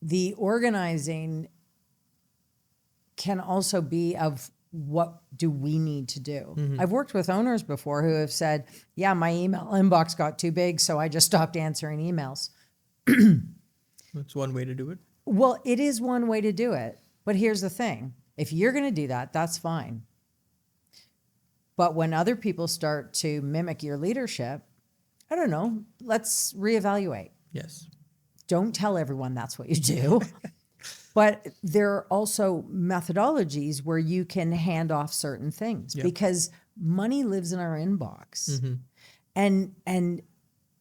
the organizing can also be of what do we need to do? I've worked with owners before who have said, yeah, my email inbox got too big, so I just stopped answering emails. That's one way to do it. Well, it is one way to do it. But here's the thing. If you're going to do that, that's fine. But when other people start to mimic your leadership, I don't know, let's reevaluate. Yes. Don't tell everyone that's what you do. But there are also methodologies where you can hand off certain things because money lives in our inbox. And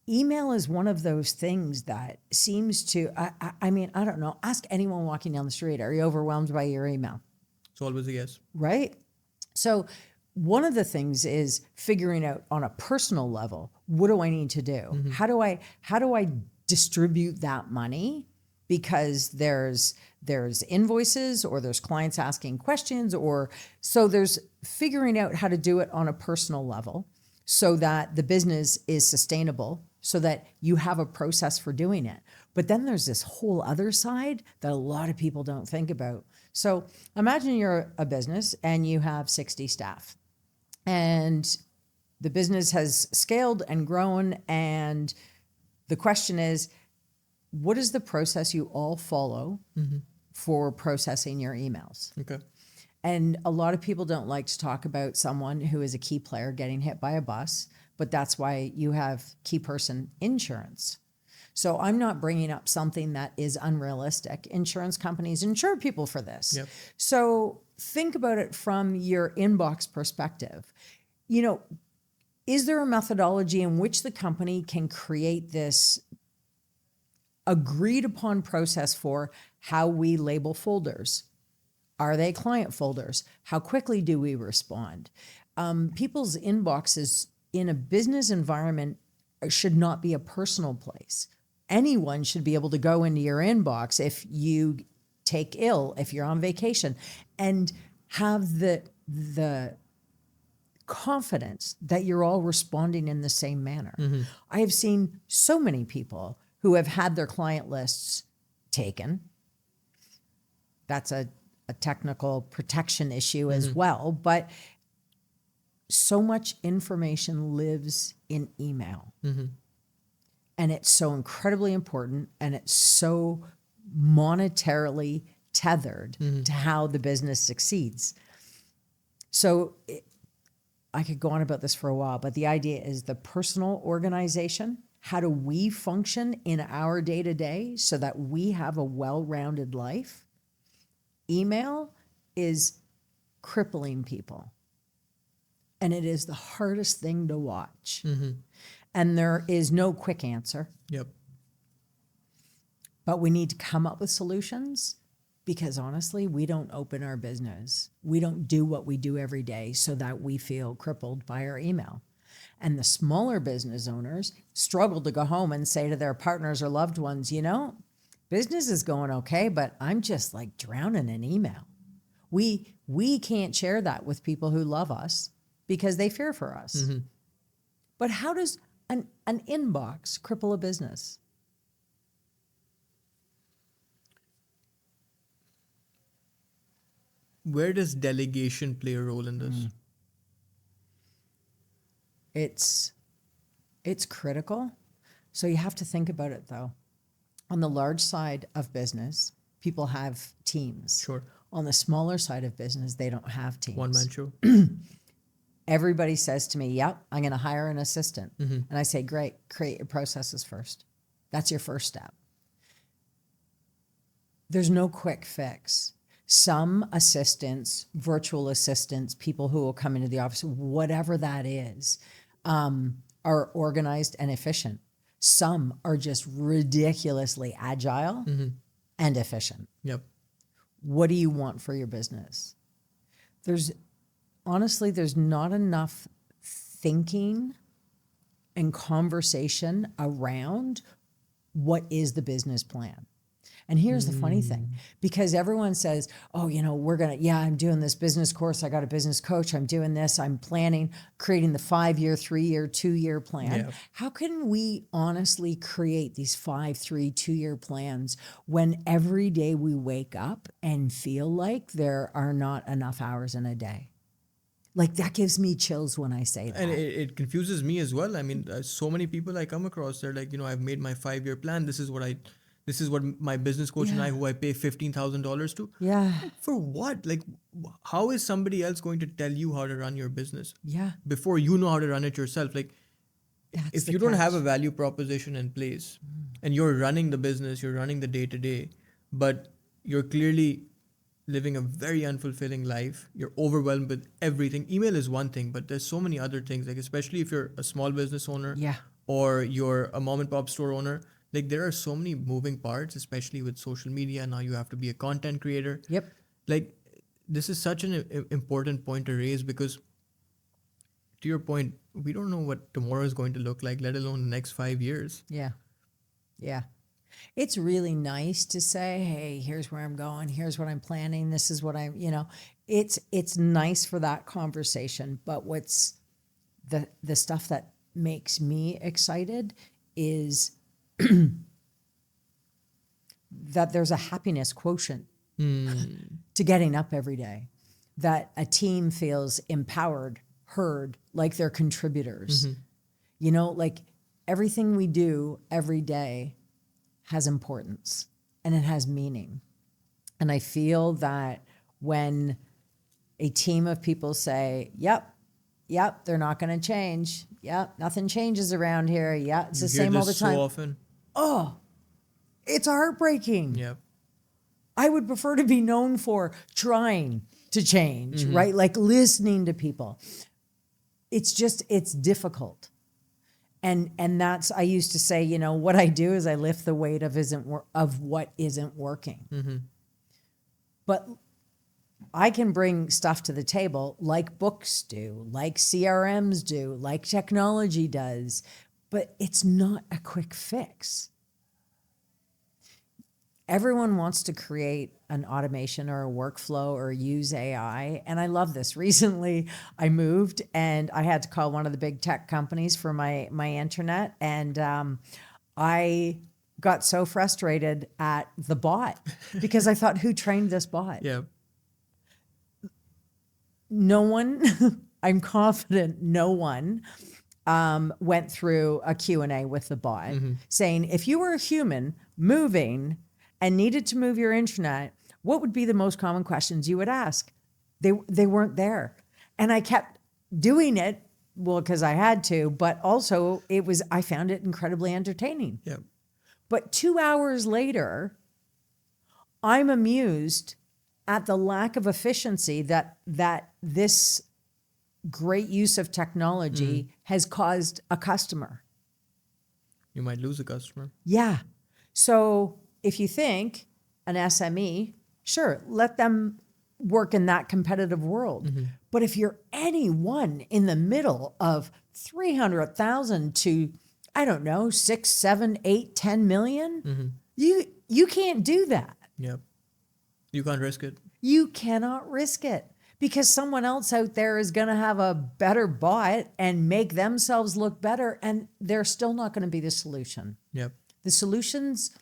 email is one of those things that seems to, I mean, I don't know. Ask anyone walking down the street, are you overwhelmed by your email? It's always a yes. Right? So one of the things is figuring out on a personal level, what do I need to do? How do I distribute that money? Because there's invoices or there's clients asking questions, or so there's figuring out how to do it on a personal level so that the business is sustainable, so that you have a process for doing it. But then there's this whole other side that a lot of people don't think about. So imagine you're a business and you have 60 staff and the business has scaled and grown, and the question is, what is the process you all follow for processing your emails? Okay. And a lot of people don't like to talk about someone who is a key player getting hit by a bus, but that's why you have key person insurance. So I'm not bringing up something that is unrealistic. Insurance companies insure people for this. Yep. So think about it from your inbox perspective. You know, is there a methodology in which the company can create this agreed upon process for how we label folders? Are they client folders? How quickly do we respond? People's inboxes in a business environment should not be a personal place. Anyone should be able to go into your inbox if you take ill, if you're on vacation, and have the confidence that you're all responding in the same manner. I have seen so many people who have had their client lists taken. That's a technical protection issue as well, but so much information lives in email. And it's so incredibly important, and it's so monetarily tethered to how the business succeeds. So I could go on about this for a while, but the idea is the personal organization. How do we function in our day-to-day so that we have a well-rounded life? Email is crippling people. And it is the hardest thing to watch. And there is no quick answer. Yep. But we need to come up with solutions, because honestly, we don't open our business. We don't do what we do every day so that we feel crippled by our email. And the smaller business owners struggle to go home and say to their partners or loved ones, you know, business is going okay, but I'm just like drowning in email. We can't share that with people who love us because they fear for us. But how does an inbox cripple a business? Where does delegation play a role in this? It's critical. So you have to think about it, though. On the large side of business, people have teams. Sure. On the smaller side of business, they don't have teams. One-man show. Everybody says to me, yep, I'm going to hire an assistant. And I say, great, create your processes first. That's your first step. There's no quick fix. Some assistants, virtual assistants, people who will come into the office, whatever that is, are organized and efficient. Some are just ridiculously agile and efficient. Yep. What do you want for your business? Honestly, there's not enough thinking and conversation around what is the business plan. And here's the funny thing, because everyone says, oh, I'm doing this business course. I got a business coach. I'm doing this. I'm planning, creating the 5-year, 3-year, 2-year plan. Yeah. How can we honestly create these 5, 3, 2-year plans when every day we wake up and feel like there are not enough hours in a day? Like, that gives me chills when I say that. And it confuses me as well. I mean, so many people I come across, they're like, I've made my 5-year plan. This is what my business coach and I, who I pay $15,000 to. Yeah. For what? Like, how is somebody else going to tell you how to run your business? Yeah. Before you know how to run it yourself? Like, That's if the you don't have catch. a value proposition in place and you're running the business, you're running the day to day, but you're clearly living a very unfulfilling life, you're overwhelmed with everything. Email is one thing, but there's so many other things, like especially if you're a small business owner Yeah. or you're a mom and pop store owner, like there are so many moving parts, especially with social media. Now you have to be a content creator. Yep. Like, this is such an important point to raise, because to your point, we don't know what tomorrow is going to look like, let alone the next 5 years. Yeah. Yeah. It's really nice to say, hey, here's where I'm going. Here's what I'm planning. This is what it's nice for that conversation. But what's the stuff that makes me excited is that there's a happiness quotient to getting up every day, that a team feels empowered, heard, like they're contributors. Like everything we do every day has importance and it has meaning. And I feel that when a team of people say, yep, they're not going to change. Yep, nothing changes around here. Yeah, it's the You hear same all the this time. so often. Oh, it's heartbreaking. Yep. I would prefer to be known for trying to change, right? Like listening to people. It's difficult. And that's, I used to say, what I do is I lift the weight of what isn't working. But I can bring stuff to the table like books do, like CRMs do, like technology does, but it's not a quick fix. Everyone wants to create an automation or a workflow or use AI. And I love this. Recently, I moved and I had to call one of the big tech companies for my internet. And I got so frustrated at the bot because I thought, who trained this bot? Yeah. No one, I'm confident no one went through a Q&A with the bot saying, if you were a human moving and needed to move your internet, what would be the most common questions you would ask? They weren't there. And I kept doing it, well, because I had to, but also I found it incredibly entertaining. Yeah. But 2 hours later, I'm amused at the lack of efficiency that this great use of technology has caused a customer. You might lose a customer. Yeah. So if you think an SME, sure, let them work in that competitive world. But if you're anyone in the middle of 300,000 to, I don't know, 6, 7, 8, 10 million, you can't do that. Yep. You can't risk it. You cannot risk it because someone else out there is going to have a better bot and make themselves look better, and they're still not going to be the solution. Yep. The solutions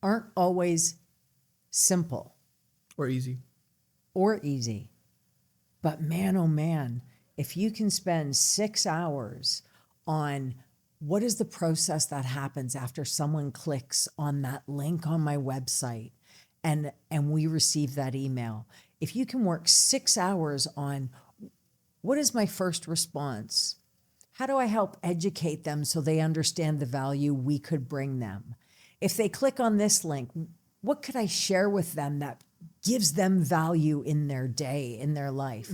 aren't always simple Or easy. or easy. But man, oh man, if you can spend 6 hours on what is the process that happens after someone clicks on that link on my website and we receive that email, if you can work 6 hours on what is my first response, how do I help educate them so they understand the value we could bring them? If they click on this link, what could I share with them that gives them value in their day, in their life?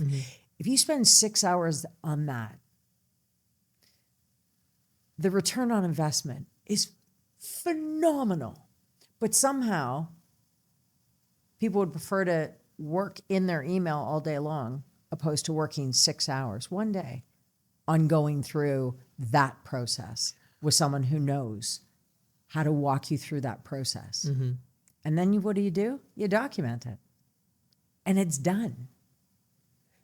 If you spend 6 hours on that, the return on investment is phenomenal. But somehow, people would prefer to work in their email all day long opposed to working 6 hours one day on going through that process with someone who knows how to walk you through that process. Mm-hmm. And then what do? You document it. And it's done.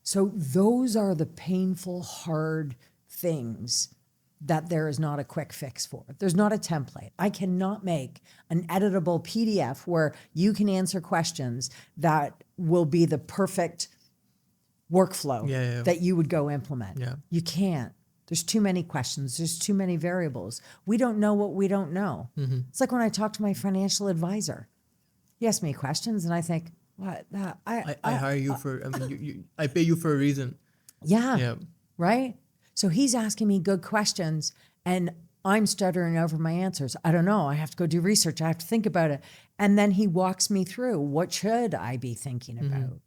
So those are the painful, hard things that there is not a quick fix for. There's not a template. I cannot make an editable PDF where you can answer questions that will be the perfect workflow that you would go implement. Yeah. You can't. There's too many questions. There's too many variables. We don't know what we don't know. Mm-hmm. It's like when I talk to my financial advisor. He asks me questions and I think, what? I hire you for, I mean, I pay you for a reason. Yeah. Right? So he's asking me good questions and I'm stuttering over my answers. I don't know. I have to go do research. I have to think about it. And then he walks me through, what should I be thinking about?